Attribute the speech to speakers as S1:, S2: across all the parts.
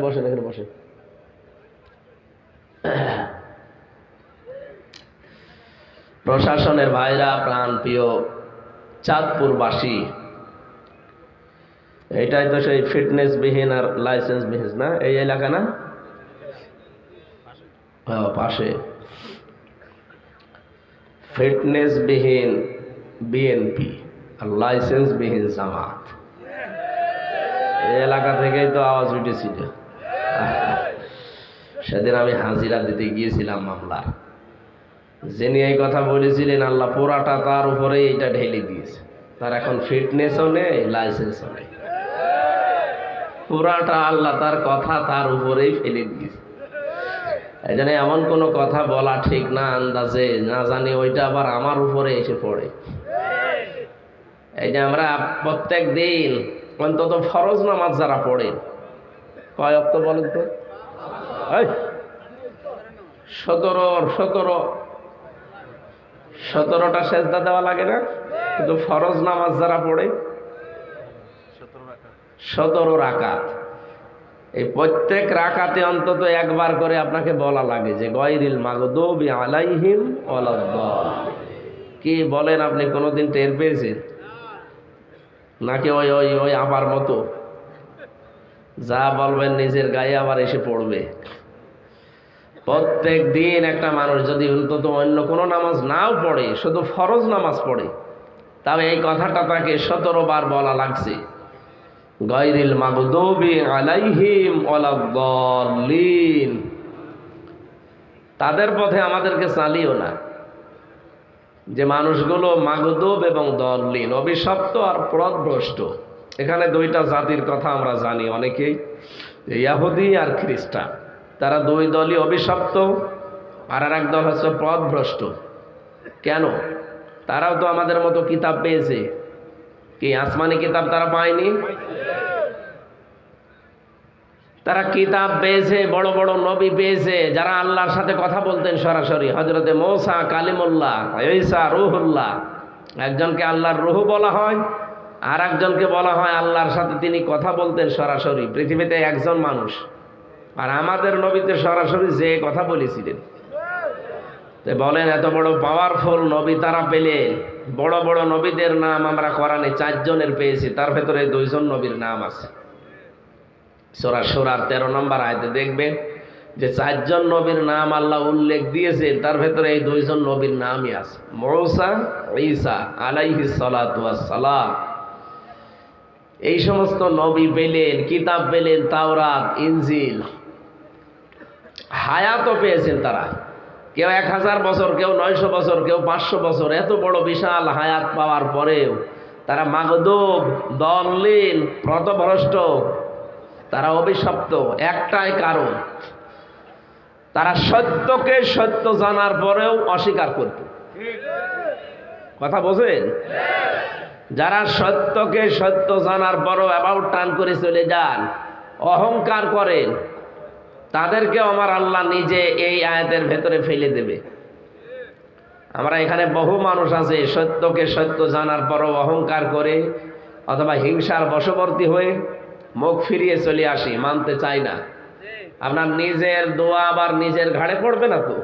S1: বসেন, এখানে বসেন। প্রশাসনের ভাইরা, প্রাণ প্রিয় চাঁদপুরবাসী, এটাই তো সেই ফিটনেস বিহীন আর লাইসেন্স বিহীন না, এই এলাকা না? পাশে ফিটনেস বিহীন বিএনপি আর লাইসেন্স বিহীন জামাত, এই এলাকা থেকেই তো আওয়াজ উঠেছিল। সেদিন আমি হাজিরা দিতে গিয়েছিলাম মামলা, যিনি এই কথা বলেছিলেন আল্লাহ পুরাটা তার উপরেই এটা ঢেলে দিয়েছে। তার এখন ফিটনেসও নেই, লাইসেন্সও নেই, পুরাটা আল্লাহ তার কথা তার উপরেই ফেলে দিয়েছে। এই জন্য এমন কোনো কথা বলা ঠিক না আন্দাজে, না জানি ওইটা আবার আমার উপরে এসে পড়ে। এই যে আমরা প্রত্যেক দিন অন্তত ফরজ নামাজ যারা পড়ে, কয় ওয়াক্ত বলেন তো? 17টা সেজদা দেওয়া লাগে না? কিন্তু ফরজ নামাজ যারা পড়ে 17 রাকাত, এই প্রত্যেক রাকাতে অন্তত একবার করে আপনাকে বলা লাগে যে গায়রিল মাগদুবি আলাইহিম ওয়ালাদ-দাল্লিন। কি বলেন, আপনি কোনোদিন টের পেয়েছেন নাকি ওই ওই ওই আমার মতো যা বলবেন নিজের গায়ে আবার এসে পড়বে? প্রত্যেক দিন একটা মানুষ যদি অন্তত অন্য কোনো নামাজ নাও পড়ে, শুধু ফরজ নামাজ পড়ে, তবে এই কথাটা তাকে 17 বার বলা লাগছে, গায়রিল মাগদুবি আলাইহিম ওয়ালাদ-দাল্লিন। তাদের পথে আমাদেরকে চালিও না, যে মানুষগুলো মাগদুব এবং দল্লিন, অভিশপ্ত আর পথভ্রষ্ট। এখানে দুইটা জাতির কথা আমরা জানি অনেকেই, ইহুদি আর খ্রিস্টান। তারা দুই দলই অভিশপ্ত, আর এক দল হচ্ছে পথভ্রষ্ট। কেন? তারাও তো আমাদের মতো কিতাব পেয়েছে। কি আসমানি কিতাব তারা পায়নি? তারা কিতাব পেয়েছে, বড় বড় নবী পেয়েছে, যারা আল্লাহর সাথে কথা বলতেন সরাসরি। হযরতে মূসা কালিমুল্লাহ, ঈসা রূহুল্লাহ। একজনকে আল্লাহর রূহ বলা হয়, আর একজনকে বলা হয় আল্লাহর সাথে তিনি কথা বলতেন সরাসরি। পৃথিবীতে একজন মানুষ, আর আমাদের নবীতে সরাসরি যে কথা বলেছিলেন। তো বলেন, এত বড় পাওয়ারফুল নবী তারা পেলেন। বড় বড় নবীদের নাম আমরা কোরআনে 4 জনের পেয়েছি, তার ভেতরে 2 জন নবীর নাম আছে। সূরা সূরার 13 নম্বর আয়াতে দেখবেন যে 4 জন নবীর নাম আল্লাহ উল্লেখ দিয়েছেন, তার ভেতরে এই 2 জন নবীর নামই আছে, মূসা ঈসা আলাইহিস সালাতু ওয়াস সালাম। এই সমস্ত নবী পেলেন, কিতাব পেলেন, তাওরাত, ইনজিল, হায়াতও পেয়েছেন তারা। কেউ 1000 বছর, কেউ 900 বছর, কেউ 500 বছর। এত বড় বিশাল হায়াত পাওয়ার পরেও তারা মাগদুব, দল্লিন, পথভ্রষ্ট, তারা অভিশপ্ত। একটাই কারণ, তারা সত্যকে সত্য জানার পরেও অস্বীকার করত। কথা বোঝেন? যারা সত্যকে সত্য জানার পরও অ্যাবাউট টার্ন করে চলে যান, অহংকার করেন, তাদেরকেও আমার আল্লাহ নিজে এই আয়াতের ভেতরে ফেলে দেবে। আমরা এখানে বহু মানুষ আছে সত্যকে সত্য জানার পরও অহংকার করে অথবা হিংসার বশবর্তী হয়ে মুখ ফিরিয়ে চলে আসি, মানতে চাই না। আপনার নিজের দোয়া আবার নিজের ঘাড়ে পড়বে না তো?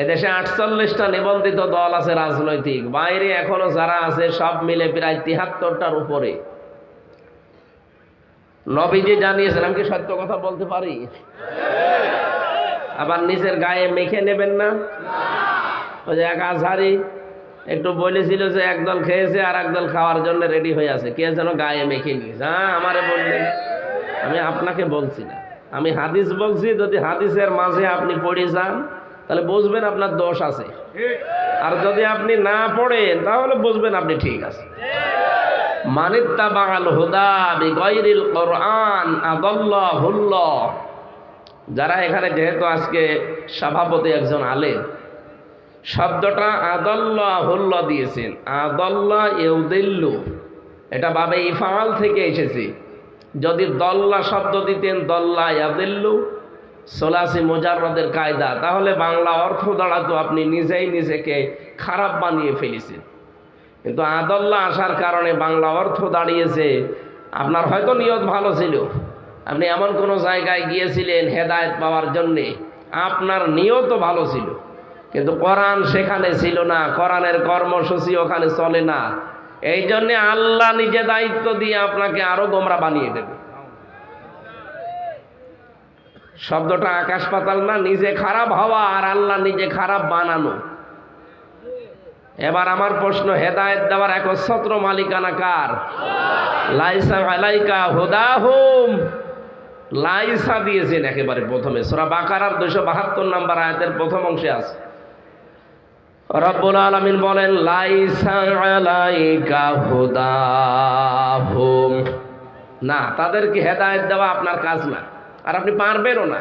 S1: এদেশে 48টা নিবন্ধিত দল আছে রাজনৈতিক, বাইরে এখনো যারা আছে সব মিলে প্রায় 73টার উপরে। নবীজি জানিয়েছেন, আমি কি সত্য কথা বলতে পারি? আবার নিজের গায়ে মেখে নেবেন না। ওই যে এক আজহারি একটু বলেছিল যে একদল খেয়েছে আর একদল খাওয়ার জন্য রেডি হয়ে আছে, কে যেন গায়ে মেখে নিয়েছে। হ্যাঁ, আমারে বললেন, আমি আপনাকে বলছি না, আমি হাদিস বলছি। যদি হাদিসের মাঝে আপনি পড়ে যান তাহলে বুঝবেন আপনার দোষ আছে, আর যদি আপনি না পড়েন তাহলে বুঝবেন আপনি ঠিক আছে। মানিত্তাবাআল হুদা বিগাইরিল কুরআন আদাল্লাহুল্লাহ। যারা এখানে, যেহেতু আজকে সভাপতি একজন আলেম, শব্দটা আদাল্লাহুল্লাহ দিয়েছেন। আদাল্লাহ ইউদিল্লু, এটা বাবে ইফআল থেকে এসেছে। যদি দল্লা শব্দ দিতেন, দল্লা ইয়াদিল্লু, সোলাসি মুজাররদের কায়দা, তাহলে বাংলা অর্থ দাঁড়াতো আপনি নিজেই নিজেকে খারাপ বানিয়ে ফেলেছেন। কিন্তু আদাল্লাহ আসার কারণে বাংলা অর্থ দাঁড়িয়েছে আপনার হয়তো নিয়ত ভালো ছিল, আপনি এমন কোনো জায়গায় গিয়েছিলেন হেদায়েত পাওয়ার জন্যে, আপনার নিয়তও ভালো ছিল, কিন্তু কোরআন সেখানে ছিল না, কোরআনের কর্মসূচি ওখানে চলে না। এই জন্যে আল্লাহ নিজে দায়িত্ব দিয়ে আপনাকে আরো গোমরা বানিয়ে দেবে। শব্দটা আকাশ পাতাল না, নিজে খারাপ হওয়া আর আল্লাহ নিজে খারাপ বানানো। এবার আমার প্রশ্ন, হেদায়েত দেওয়ার একচ্ছত্র মালিকানা কার? লাইসা আলাইকা হুদাহুম, লাইসা দিয়েছেন একেবারে প্রথমে সূরা বাকারার 272 নম্বর আয়াতের প্রথম অংশে আছে। রব্বুল আলামিন বলেন লাইসা আলাইকা হুদাহুম, না, তাদেরকে হেদায়েত দেওয়া আপনার কাজ না, আর আপনি পারবেনও না।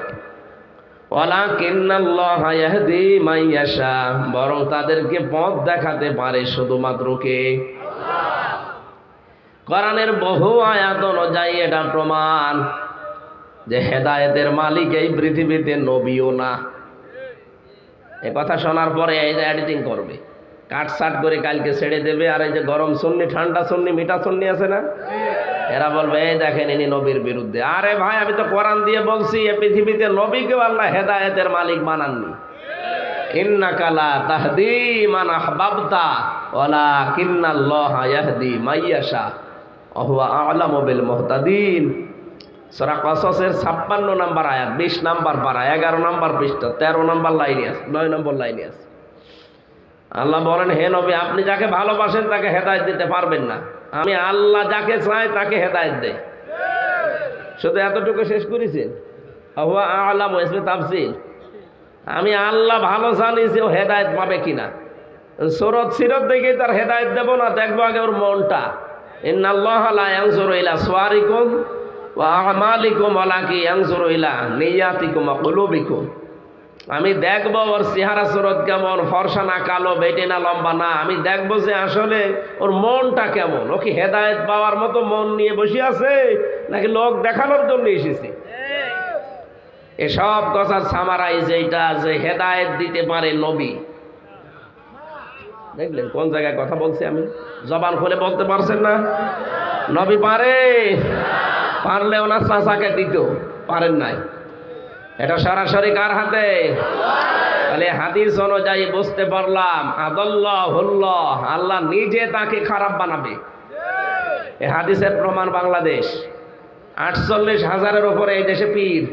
S1: ওয়ালাকিন্নাল্লাহা ইয়াহদি মান ইয়াশা, বরং তাদেরকে পথ দেখাতে পারে শুধুমাত্র কে? আল্লাহ। কোরআনের বহু আয়াত অনুযায়ী এটা প্রমাণ যে হেদায়েতের মালিক এই পৃথিবীতে নবীও না। এই কথা শোনার পরে এই যে এডিটিং করবে, কাটসাট করে কালকে ছেড়ে দেবে, আর এই যে গরম সুন্নি, ঠান্ডা সুন্নি, মিঠা সুন্নি আছে না, এরা বলবে এই দেখেন ইনি নবীর বিরুদ্ধে। আরে ভাই, আমি তো কোরআন দিয়ে বলছি এই পৃথিবীতে নবীকেও আল্লাহ হেদায়েতের মালিক বানাননি। ইন্নাকা লা তাহদি মান আহবাবতা ওয়ালাকিন্নাল্লাহা ইয়াহদি মান ইয়াশা ওয়া হুয়া আ'লামু বিল মুহতাদিন। সূরা কসসের 56 নম্বর আয়াত, 20 নম্বর পারা, 11 নম্বর পৃষ্ঠা, 13 নম্বর লাইনে আছে, 9 নম্বর লাইনে আছে। আল্লাহ বলেন, হে নবী, আপনি যাকে ভালোবাসেন তাকে হেদায়েত দিতে পারবেন না, আমি আল্লাহ যাকে চাই তাকে হেদায়েত দেই। শুধু এতটুকু শেষ করেছেন, হুয়া আ'লামু ইসমে তাফসীল, আমি আল্লাহ ভালো জানি যে ও হেদায়েত পাবে কিনা। সুরত সিরত দেখে তার হেদায়েত দেব না, দেখবো আগে ওর মনটা। ইন্নাল্লাহা লা ইয়ানজুরু ইলা সুওয়ারিকুম ওয়া আমালিকুম ওয়ালাকিন ইয়ানজুরু ইলা নিয়াতিকুম ওয়া কুলুবিকুম। আমি দেখবো ওর চেহারা সুরত কেমন, ফর্সা না কালো, বেটে না লম্বা, না, আমি দেখবো যে আসলে ওর মনটা কেমন, ও কি হেদায়েত পাওয়ার মতো মন নিয়ে বসে আছে নাকি লোক দেখানোর জন্য এসেছে। এসব কথার সামারাইজ এইটা যে হেদায়েত দিতে পারে নবী। দেখলেন কোন জায়গায় কথা বলছি আমি? জবান খুলে বলতে পারছেন না? নবী পারে, পারলে ওনার চাচাকে দিত, পারেন নাই। এটা সরাসরি কার হাতে? তাহলে হাদিস অনুযায়ী বুঝতে পারলাম আদাল্লাহুল্লাহ, আল্লাহ নিজে তাকে খারাপ বানাবে। এই হাদিসের প্রমাণ বাংলাদেশ। 48,000-এর উপরে এই দেশে পীর,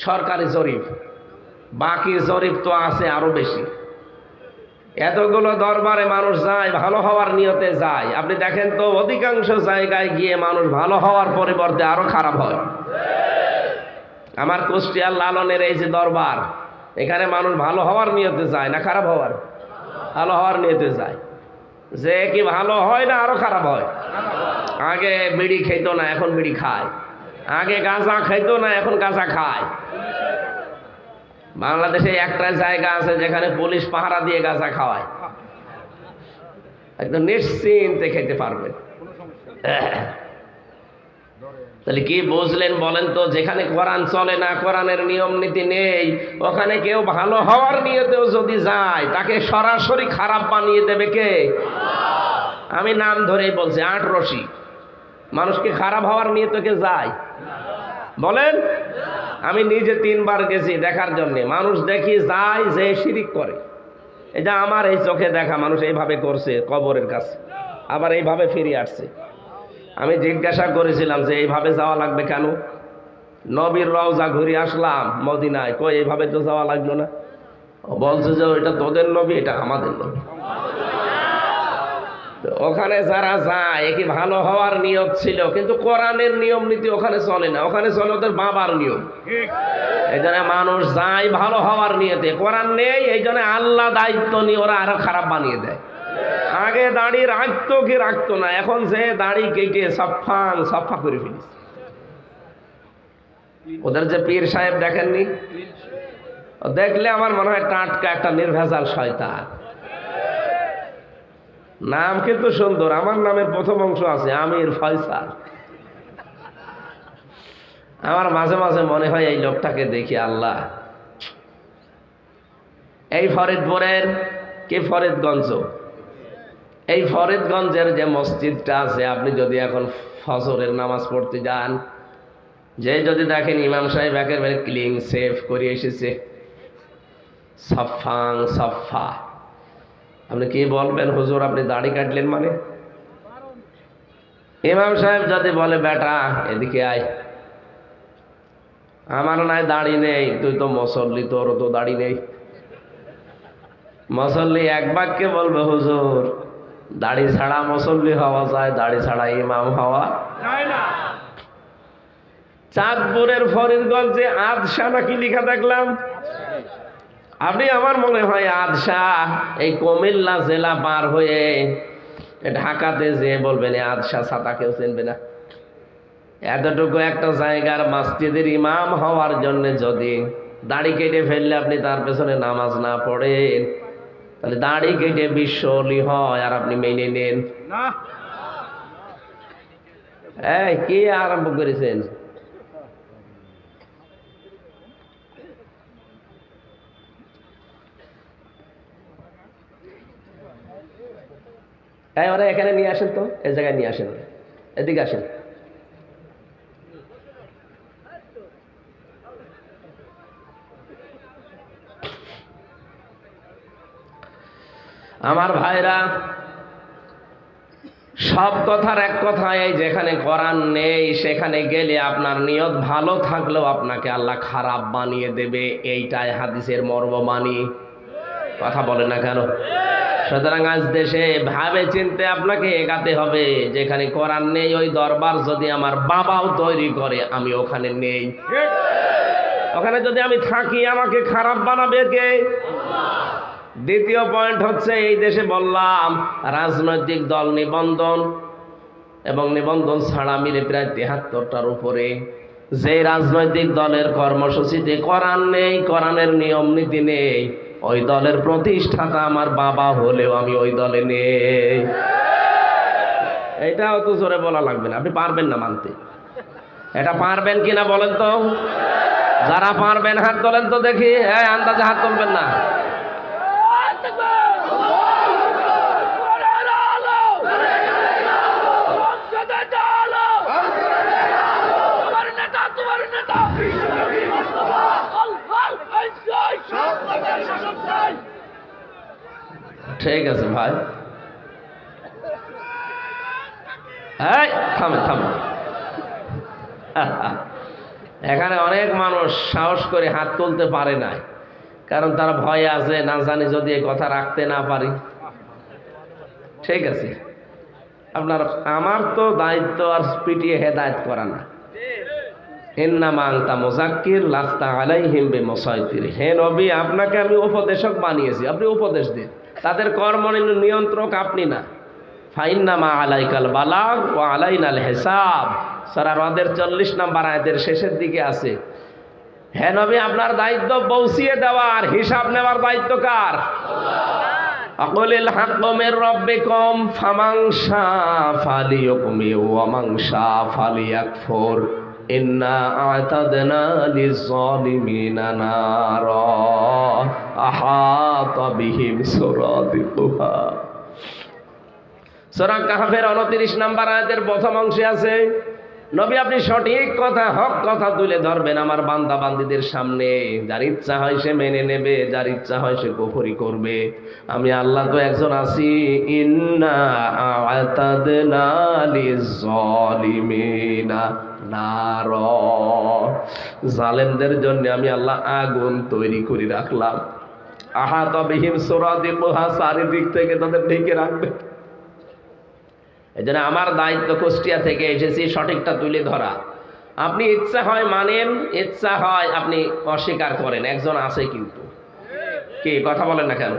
S1: সরকারি জরিপ, বাকি জরিপ তো আছে আরো বেশি। এতগুলো দরবারে মানুষ যায়, ভালো হওয়ার নিয়তে যায়। আপনি দেখেন তো অধিকাংশ জায়গায় গিয়ে মানুষ ভালো হওয়ার পরিবর্তে আরো খারাপ হয়। আমার কুষ্টিয়ার লালনের এই যে দরবার, এখানে মানুষ ভালো হওয়ার নিয়তে যায় না খারাপ হওয়ার? ভালো হওয়ার নিয়তে যায়। যে কি ভালো হয় না আরো খারাপ হয়? আগে বিড়ি খেত না, এখন বিড়ি খায়। আগে গাঁজা খেত না, এখন গাঁজা খায়। বাংলাদেশে একটা জায়গা আছে যেখানে পুলিশ পাহারা দিয়ে গাঁজা খাওয়ায়, একদম নিশ্চিন্তে খেতে পারবেন। তাহলে কি বুঝলেন বলেন তো? যেখানে কোরআন চলে না, কোরআনের নিয়ম নীতি নেই, ওখানে কেউ ভালো হওয়ার নিয়তেও যদি যায় তাকে সরাসরি খারাপ বানিয়ে দেবে কে? আমি নাম ধরেই বলছি, 8 রশি। মানুষকে খারাপ হওয়ার নিয়তে কে যায় বলেন? আমি নিজে 3 বার গেছি দেখার জন্য। মানুষ দেখি যায় যে শিরিক করে, এটা আমার এই চোখে দেখা। মানুষ এইভাবে করছে কবরের কাছে, আবার এইভাবে ফিরে আসছে। আমি জিজ্ঞাসা করেছিলাম যে এইভাবে যাওয়া লাগবে কেন? নবীর রওজা ঘুরে আসলাম মদিনায়, কই এইভাবে তো যাওয়া লাগলো না। বলছে যে এটা তোদের নবী, এটা আমাদের নবী। ওখানে যারা যায় কি ভালো হওয়ার নিয়ত ছিল, কিন্তু কোরআনের নিয়ম নীতি ওখানে চলে না, ওখানে চলে ওদের বাবার নিয়ম। এই জন্য মানুষ যায় ভালো হওয়ার নিয়তে, কোরআন নেই, এই জন্য আল্লাহ দায়িত্ব নিয়ে ওরা আরো খারাপ বানিয়ে দেয়। আগে দাড়ি রাখতো কি রাখতো না, এখন যে দাড়ি কেটে সফা করে ফেলিস। ওদের যে পীর সাহেব দেখেননি, দেখলে আমার মনে হয় টাটকা একটা নির্ভেজাল শয়তান। নাম কিন্তু সুন্দর, আমার নামের প্রথম অংশ আছে আমির ফয়সাল। আমার মাঝে মাঝে মনে হয় এই লোকটাকে দেখি, আল্লাহ, এই ফরিদপুরের কি ফরিদগঞ্জ, এই ফরিদগঞ্জের যে মসজিদটা আছে, আপনি যদি এখন ফজরের নামাজ পড়তে যান, যে যদি দেখেন ইমাম সাহেব একেবারে ক্লিন সেফ করে এসেছে, সাফাং সাফা, আপনি কি বলবেন? হুজুর আপনি দাড়ি কাটলেন মানে? ইমাম সাহেব যদি বলে বেটা এদিকে আয়, আমার নাই দাড়ি নেই, তুই তো মুসল্লি, তোর তো দাড়ি নেই। মুসল্লি এক বাক্যে বলবে হুজুর দাড়ি ছাড়া মুসল্লি হওয়া যায়, দাড়ি ছাড়া ইমাম হওয়া যায় না। চাঁদপুরের ফরিদগঞ্জে আদশা নাকি লেখা দেখলাম। আপনি আমার মনে হয় আদশা এই কুমিল্লা জেলা পার হয়ে ঢাকাতে যে বলবেন আদশা ছাতা কেউ চিনবে না। এতটুকু একটা জায়গার মসজিদের ইমাম হওয়ার জন্য যদি দাড়ি কেটে ফেললে আপনি তার পেছনে নামাজ না পড়েন, তাহলে দাড়ি কেটে বিশ্বলি হয় আর আপনি মেনে নেন না। এই কি আরম্ভ করেছেন? এই ওরা এখানে নিয়ে আসেন তো, এই জায়গায় নিয়ে আসেন, এদিকে আসেন। আমার ভাইরা, সব কথার এক কথা, এই যেখানে কোরআন নেই সেখানে গেলে আপনার নিয়ত ভালো থাকলেও আপনাকে আল্লাহ খারাপ বানিয়ে দেবে, এইটাই হাদিসের মর্মবাণী। কথা বলে না কেন? সুতরাং আজ দেশে ভাবে চিনতে আপনাকে এগাতে হবে। যেখানে কোরআন নেই ওই দরবার যদি আমার বাবাও তৈরি করে, আমি ওখানে নেই। ওখানে যদি আমি থাকি আমাকে খারাপ বানাবে কে? দ্বিতীয় পয়েন্ট হচ্ছে, এই দেশে বললাম রাজনৈতিক দল নিবন্ধন এবং নিবন্ধন ছাড়া মিলে প্রায় ৭৩টার উপরে। যে রাজনৈতিক দলের কর্মসূচিতে কোরআন নেই, কোরআনের নিয়ম নীতি নেই, ওই দলের প্রতিষ্ঠাতা আমার বাবা হলেও আমি ওই দলে নেই। এটা অত জোরে বলা লাগবে না, আপনি পারবেন না মানতে। এটা পারবেন কিনা বলেন তো? যারা পারবেন হাত তোলেন তো দেখি। হ্যাঁ, আন্দাজে হাত তুলবেন না। ঠিক আছে ভাই, থামে থামে। এখানে অনেক মানুষ সাহস করে হাত তুলতে পারে না, কারণ তারা ভয়ে আছে, না জানি যদি এই কথা রাখতে না পারি। ঠিক আছে, আপনার আমার তো দায়িত্ব আর পিটিয়ে হেদায়েত করা না। ইন্নামা আনতা মুযাক্কির লাস্তা আলাইহিম বিমুসাইতির। হে নবী, আপনাকে আমি উপদেশক বানিয়েছি, আপনি উপদেশ দিন, তাদের কর্ম নিয়ন্ত্রক আপনি না। ফাইন্নামা আলাইকাল বালাগ ওয়া আলাইনাল হিসাব। সূরা রদের 40 নম্বর আয়াতের শেষের দিকে আছে, হে নবী আপনার দায়িত্ব পৌঁছিয়ে দেওয়া, আর হিসাব নেওয়ার দায়িত্ব কার? আকুলিল হাক্কু মির রাব্বিকুম ফামান শাআ ফালিয়ুমিন ওয়া মান শাআ ফালিয়াকফুর ইন্না আ'তাদনা লিয-যালিমিনা নারা আহাতা বিহিম সুরাদিকুহা। সূরা কাহফের 29 নম্বর আয়াতের প্রথম অংশে আছে, নবী আপনি সঠিক কথা, হক কথা তুলে ধরবেন আমার বান্দা বান্দীদের সামনে। যার ইচ্ছা হয় সে মেনে নেবে, যার ইচ্ছা হয় সে কুফরি করবে। আমি আল্লাহ তো একজন আছি। ইন্না আ'তাদনা লিয-যালিমিনা নারা, জালেমদের জন্য আমি আল্লাহ আগুন তৈরি করে রাখলাম। আহাতা বিহিম সুরাদিকুহা, চারিদিক থেকে তাদের ঢেকে রাখবে। এই জন্য আমার দায়িত্ব কুষ্টিয়া থেকে এসেছি সঠিকটা তুলে ধরা। আপনি ইচ্ছা হয় মানেন, ইচ্ছা হয় আপনি অস্বীকার করেন, একজন আছে কিন্তু। কি কথা বলেন না কেন?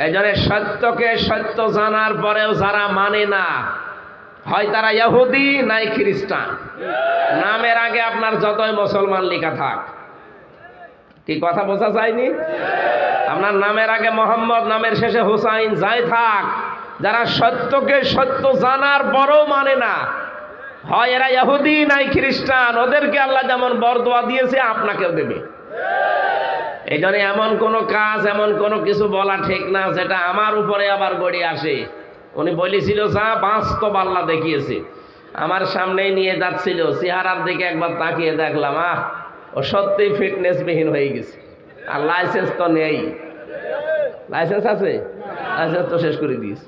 S1: এই জন্য সত্যকে সত্য জানার পরেও যারা মানে না, হয় তারা ইহুদি নাই খ্রিস্টান। নামের আগে আপনার যতই মুসলমান লেখা থাক, কি কথা বোঝা যায়নি? আপনার নামের আগে মোহাম্মদ, নামের শেষে হুসাইন যাই থাক, যারা সত্যকে সত্য জানার পরও মানে না, হয় এরা ইহুদি নাই খ্রিস্টান। ওদেরকে আল্লাহ যেমন বরদোয়া দিয়েছে আপনাকেও দেবে। এই জন্য এমন কোনো কাজ, এমন কোনো কিছু বলা ঠিক না যেটা আমার উপরে আবার গড়িয়ে আসে। উনি বলেছিল যা, বাস্তব আল্লাহ দেখিয়েছে। আমার সামনেই নিয়ে যাচ্ছিল, চেহারার দিকে একবার তাকিয়ে দেখলাম, ও সত্যিই ফিটনেসবিহীন হয়ে গেছে। আর লাইসেন্স তো নেই। লাইসেন্স আছে? লাইসেন্স তো শেষ করে দিয়েছে।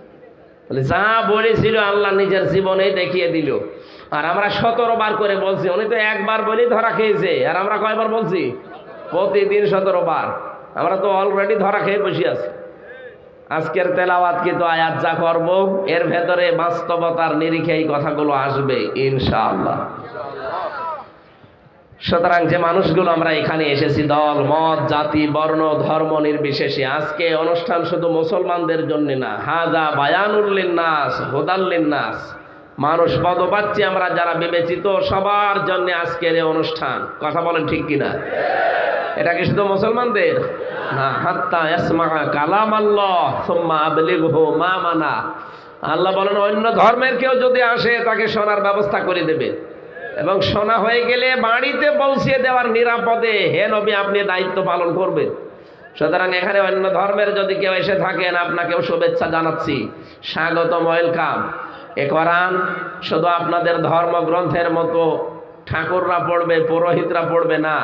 S1: বলে যা বলেছিল আল্লাহ নিজের জীবনেই দেখিয়ে দিল। আর আমরা 17 বার করে বলছি, উনি তো একবার বলেই ধরা খেয়েছে, আর আমরা কয়বার বলছি? প্রতিদিন 17 বার। আমরা তো অলরেডি ধরা খেয়ে বসে আছি। আজকের তেলাওয়াত কিন্তু আয়াত যা করব, এর ভেতরে বাস্তবতার নিরিখে এই কথাগুলো আসবে ইনশাআল্লাহ। সুতরাং যে মানুষগুলো আমরা এখানে এসেছি, দল মত জাতি বর্ণ ধর্ম নির্বিশেষে, আজকে অনুষ্ঠান শুধু মুসলমানদের জন্য না, হাযা বায়ানুল লিন্নাস হুদাল লিন্নাস, মানুষ পদ পাচ্ছি আমরা যারা বিবেচিত, সবার জন্য আজকের এই অনুষ্ঠান। কথা বলেন ঠিক কিনা? এটা কি শুধু মুসলমানদের না? হাত্তা ইয়াসমা কালাম আল্লাহ সুম্মা আবলিগহু মা মানা। আল্লাহ বলেন অন্য ধর্মের কেউ যদি আসে তাকে শোনার ব্যবস্থা করে দেবে, এবং শোনা হয়ে গেলে বাড়িতে পৌঁছে দেওয়ার নিরাপদে হে নবী আপনি দায়িত্ব পালন করবেন। সুতরাং এখানে অন্য ধর্মের যদি কেউ এসে থাকেন, আপনাকেও শুভেচ্ছা জানাচ্ছি, স্বাগতম, ওয়েলকাম। এ কোরআন শুধু আপনাদের ধর্মগ্রন্থের মতো ঠাকুররা পড়বে, পুরোহিতরা পড়বে না,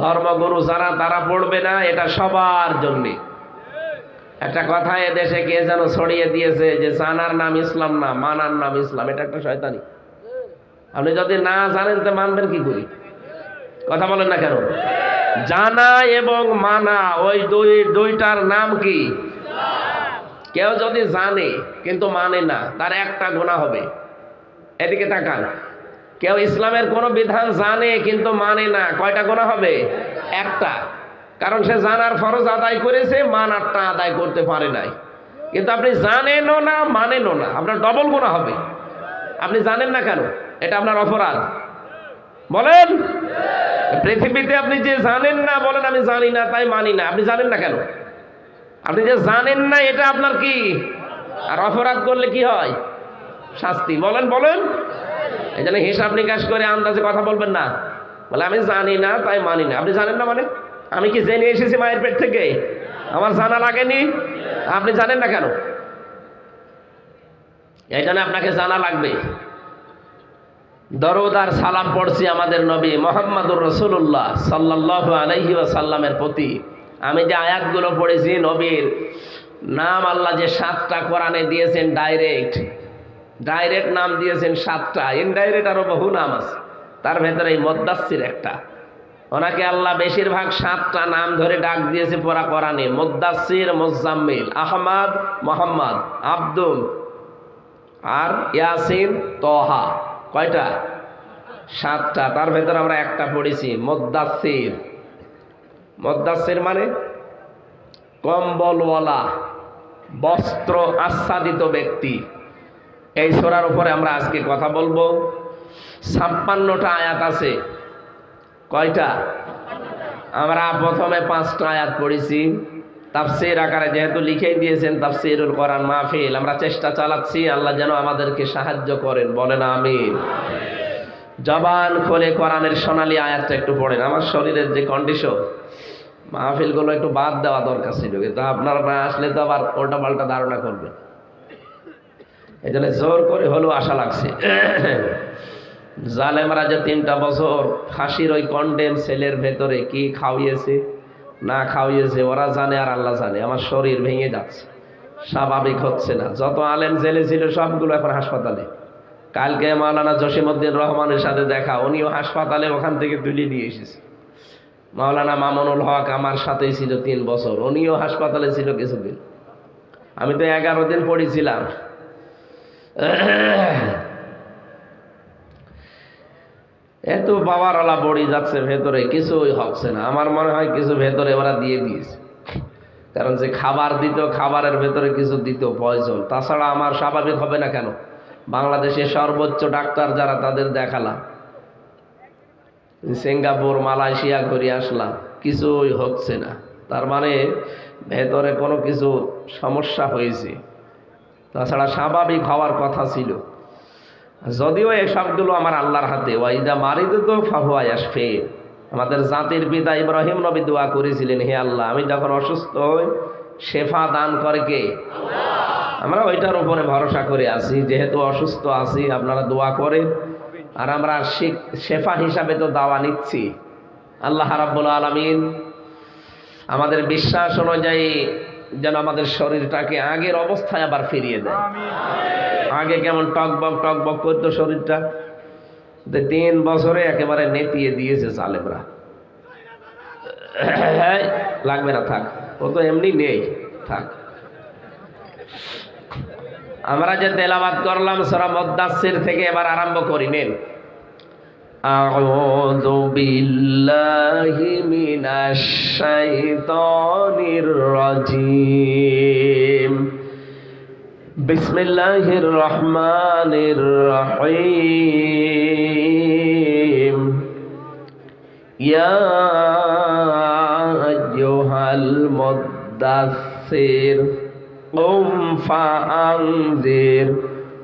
S1: ধর্মগুরু যারা তারা পড়বে না, এটা সবার জন্যে। একটা কথা এ দেশে কে যেন ছড়িয়ে দিয়েছে যে জানার নাম ইসলাম না, মানার নাম ইসলাম। এটা একটা শয়তানি। আপনি যদি না জানেন তো মানবেন কি করি? কথা বলেন না কেন? জানা এবং মানা ওই দুইটার নাম কি? কেউ যদি জানে কিন্তু মানে না, তার একটা গুনাহ হবে। এদিকে তাকান, কেউ ইসলামের কোনো বিধান জানে কিন্তু মানে না, কয়টা গুনাহ হবে? একটা। কারণ সে জানার ফরজ আদায় করেছে, মানারটা আদায় করতে পারে নাই। কিন্তু আপনি জানেনও না মানেনও না, আপনার ডবল গুনাহ হবে। আপনি জানেন না কেন? এটা আপনার অপরাধ। বলেন, পৃথিবীতে আপনি যে জানেন না, বলেন আমি জানি না তাই মানি না, আপনি জানেন না কেন? আপনি যে জানেন না এটা আপনার কি? আর অপরাধ করলে কি হয়? শাস্তি। বলেন বলেন। এই জন্য হিসাব নিকাশ করে আন্দাজে কথা বলবেন না। বলে আমি জানি না তাই মানি না। আপনি জানেন না মানে? আমি কি জেনে এসেছি মায়ের পেট থেকে? আমার জানা লাগেনি? আপনি জানেন না কেন? এই জন্য আপনাকে জানা লাগবে। দরুদ আর সালাম পড়ছি আমাদের নবী মুহাম্মদুর রাসূলুল্লাহ সাল্লাল্লাহু আলাইহি ওয়াসাল্লামের প্রতি। আমি যে আয়াতগুলো পড়েছি, নবীর নাম আল্লাহ যে 7টা কোরআনে দিয়েছেন, ডাইরেক্ট নাম দিয়েছেন 7টা, ইনডাইরেক্ট আরো বহু নাম আছে। তার ভেতরে এই মুদ্দাসসির একটা। ওনাকে আল্লাহ বেশিরভাগ 7টা নাম ধরে ডাক দিয়েছে পুরা কোরআনে। মুদ্দাসসির, মুজাম্মিল, আহমদ, মোহাম্মদ, আব্দুল, আর ইয়াসিন, তহা। কয়টা? 7টা। তার ভেতরে আমরা একটা পড়েছি মুদ্দাসসির। মুদ্দাসসির মানে কম্বলওয়ালা, বস্ত্র আচ্ছাদিত ব্যক্তি। এই সূরার উপরে আমরা আজকে কথা বলবো। 56টা আয়াত আছে। কয়টা? আমরা প্রথমে 5টা আয়াত পড়েছি তাফসীর আকারে, যেহেতু লিখেই দিয়েছেন তাফসীরুল কোরআন মাহফিল। আমরা চেষ্টা চালাচ্ছি, আল্লাহ যেন আমাদেরকে সাহায্য করেন। বলেন আমিন। জবান খুলে কোরআনের সোনালী আয়াতটা একটু পড়েন। আমার শরীরের যে কন্ডিশন, মাহফিলগুলো একটু বাদ দেওয়া দরকার ছিল, কিন্তু আপনারা না আসলে তো আবার উল্টা পাল্টা ধারণা করবেন। এই জন্য জোর করে হলেও আশা লাগছে। জালেমরা যে 3টা বছর ফাঁসির ওই কন্ডেম সেলের ভেতরে কি খাওয়িয়েছে না খাওয়িয়েছে ওরা জানে আর আল্লাহ জানে। আমার শরীর ভেঙে যাচ্ছে, স্বাভাবিক হচ্ছে না। যত আলেম জেলে ছিল সবগুলো এখন হাসপাতালে। কালকে মাওলানা জসিমউদ্দিন রহমানের সাথে দেখা, উনিও হাসপাতালে, ওখান থেকে তুলে নিয়ে এসেছে। মাওলানা মামুনুল হক আমার সাথেই ছিল 3 বছর, উনিও হাসপাতালে ছিল কিছুদিন। আমি তো 11 দিন পড়েছিলাম। এত বাবারওয়ালা বড়ি যাচ্ছে ভেতরে, কিছুই হচ্ছে না। আমার মনে হয় কিছু ভেতরে ওরা দিয়ে দিয়েছে, কারণ যে খাবার দিত, খাবারের ভেতরে কিছু দিত পয়জন। তাছাড়া আমার স্বাভাবিক হবে না কেন? বাংলাদেশের সর্বোচ্চ ডাক্তার যারা, তাদের দেখালাম, সিঙ্গাপুর মালয়েশিয়া ঘুরে আসলাম, কিছুই হচ্ছে না। তার মানে ভেতরে কোনো কিছু সমস্যা হয়েছে। তাছাড়া স্বাভাবিক হওয়ার কথা ছিল। যদিও এসবগুলো আমার আল্লাহর হাতে। ওয়াইদা মারিদতু ফাহুয়া ইয়াশফিন। আমাদের জাতির পিতা ইব্রাহিম নবী দোয়া করেছিলেন, হে আল্লাহ, আমি যখন অসুস্থ হই শেফা দান করে কে? আমরা ওইটার উপরে ভরসা করে আছি, যেহেতু অসুস্থ আছি আপনারা দোয়া করেন, আর আমরা শেফা হিসাবে তো দাওয়া নিচ্ছি। আল্লাহ রাব্বুল আলামিন আমাদের বিশ্বাস অনুযায়ী যেন আমাদের শরীরটাকে আগের অবস্থায় আবার ফিরিয়ে দেয়। আগে কেমন টকবক করতো শরীরটা, 3 বছরে একেবারে নেতিয়ে দিয়েছে জালেমরা। লাগবে না, থাক, ও তো এমনি নেই, থাক। আমরা যে তেলাওয়াত করলাম সূরা মুদ্দাসসির থেকে, এবার আরম্ভ করি। নেন, আউযু বিল্লাহি মিনাশ শাইতানির রাজীম, বিসমিল্লাহির রহমানির রহিম, ইয়া আইয়ুহাল মুদ্দাসসির কুম ফাআনজির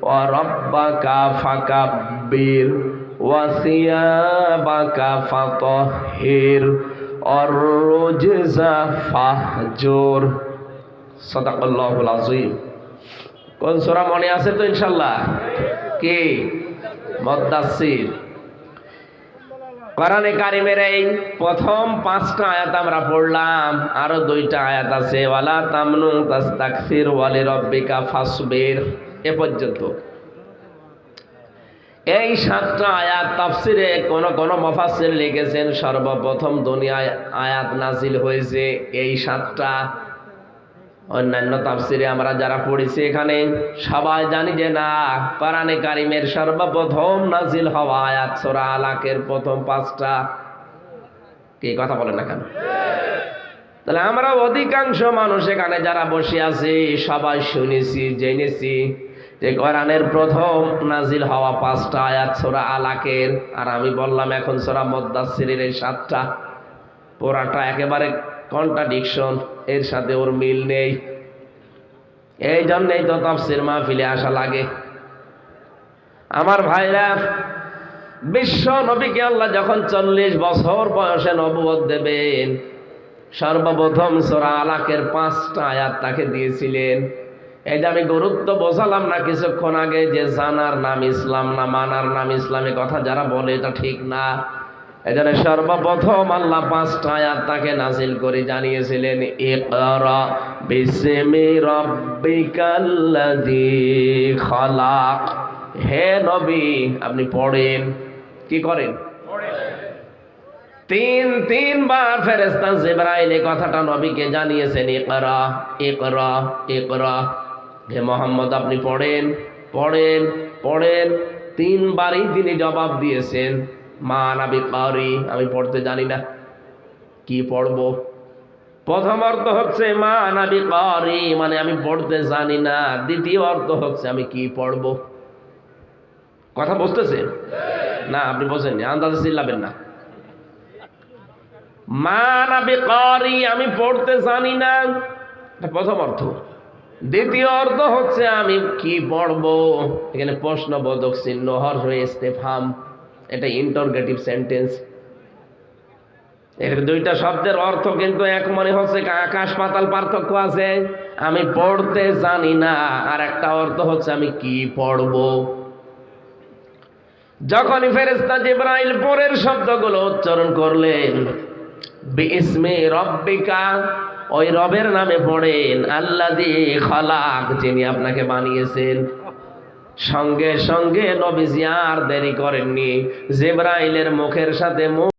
S1: ওয়া রাব্বাকা ফাকাব্বির ওয়া সিয়াবাকা ফাতাহহির ওয়ার রুজজা ফাহজুর। সাদাকাল্লাহুল আযীম। কোন সূরা মনে আছে তো ইনশাআল্লাহ? কি? মুদ্দাসসির। কোরআনে কারিমের এই প্রথম 5টা আয়াত আমরা পড়লাম, আরো 2টা আয়াত আছে, ওয়ালা তামনু তাস্তাকসির ওয়ালি রাব্বিকা ফাসবির, এ পর্যন্ত। এই 7টা আয়াত তাফসিরে কোন মুফাসসির লিখেছেন সর্বপ্রথম দুনিয়ায় আয়াত নাজিল হয়েছে এই 7টা। অন্যান্য তাফসিরে আমরা যারা পড়েছি এখানে সবাই জানি যে না, কোরআনে কারিমের সর্বপ্রথম নাজিল হওয়া আয়াত সূরা আলাকের প্রথম 5টা। কি কথা বলেন না কেন? তাহলে আমরা অধিকাংশ মানুষ এখানে যারা বসে আছি সবাই শুনেছি, জেনেছি যে কোরআনের প্রথম নাজিল হওয়া 5টা আয়াত সূরা আলাকের। আর আমি বললাম এখন সূরা মুদ্দাসসিরের এই 7টা, পুরাটা একেবারে কন্ট্রাডিকশন, এর সাথে ওর মিল নেই। এই জন্যই তো তাফসীর মাহফিলে আসা লাগে। আমার ভাইরা, বিশ্ব নবীকে আল্লাহ যখন 40 বছর বয়সে নবুয়ত দেবেন, সর্বপ্রথম সূরা আলাকের 5টা আয়াত তাকে দিয়েছিলেন। এই যে আমি গুরুত্ব বোঝালাম না কিছুক্ষণ আগে, যে জানার নাম ইসলাম না মানার নাম ইসলামে কথা যারা বলে এটা ঠিক না। এজন্য সর্বপ্রথম আল্লাহ 5টা আয়াত তাকে নাজিল করে জানিয়েছিলেন, ইকরা বিসমি রাব্বিকাল্লাযী খালাক। হে নবী, আপনি পড়েন। কি করেন? তিনবার ফেরেশতা জিবরাইল এই কথাটা নবীকে জানিয়েছেন, ইকরা ইকরা ইকরা। হে মুহাম্মদ, আপনি পড়েন পড়েন পড়েন। 3বারই তিনি জবাব দিয়েছেন, মা আনা বিকারি, আমি পড়তে জানি না, কি পড়বো? প্রথম অর্থ হচ্ছে মা আনা বিকারি, মানে আমি পড়তে জানি না। দ্বিতীয় অর্থ হচ্ছে আমি কি পড়বো? কথা বুঝতেছেন না? আপনি বোঝেননি, আন্দাজে চিল্লাবেন না। মা আনা বিকারি, আমি পড়তে জানি না, এটা প্রথম অর্থ। দ্বিতীয় অর্থ হচ্ছে আমি কি পড়বো? এখানে প্রশ্নবোধক চিহ্ন, হর্ষ ইস্তেফহাম, এটা ইন্টারোগেটিভ সেন্টেন্স। এর 2টা শব্দের অর্থ কিন্তু এক মনে হচ্ছে, আকাশ পাতাল পার্থক্য আছে। আমি পড়তে জানি না, আর একটা অর্থ হচ্ছে আমি কি পড়বো। যখনই ফেরেশতা জিবরাইল পরের শব্দগুলো উচ্চারণ করলেন, বিইসমি রাব্বিকা, ওই রবের নামে পড়েন, আল্লাযী খালাক, যিনি আপনাকে বানিয়েছেন। সঙ্গে সঙ্গে নবীজি আর দেরি করেননি, জিবরাইলের মুখের সাথে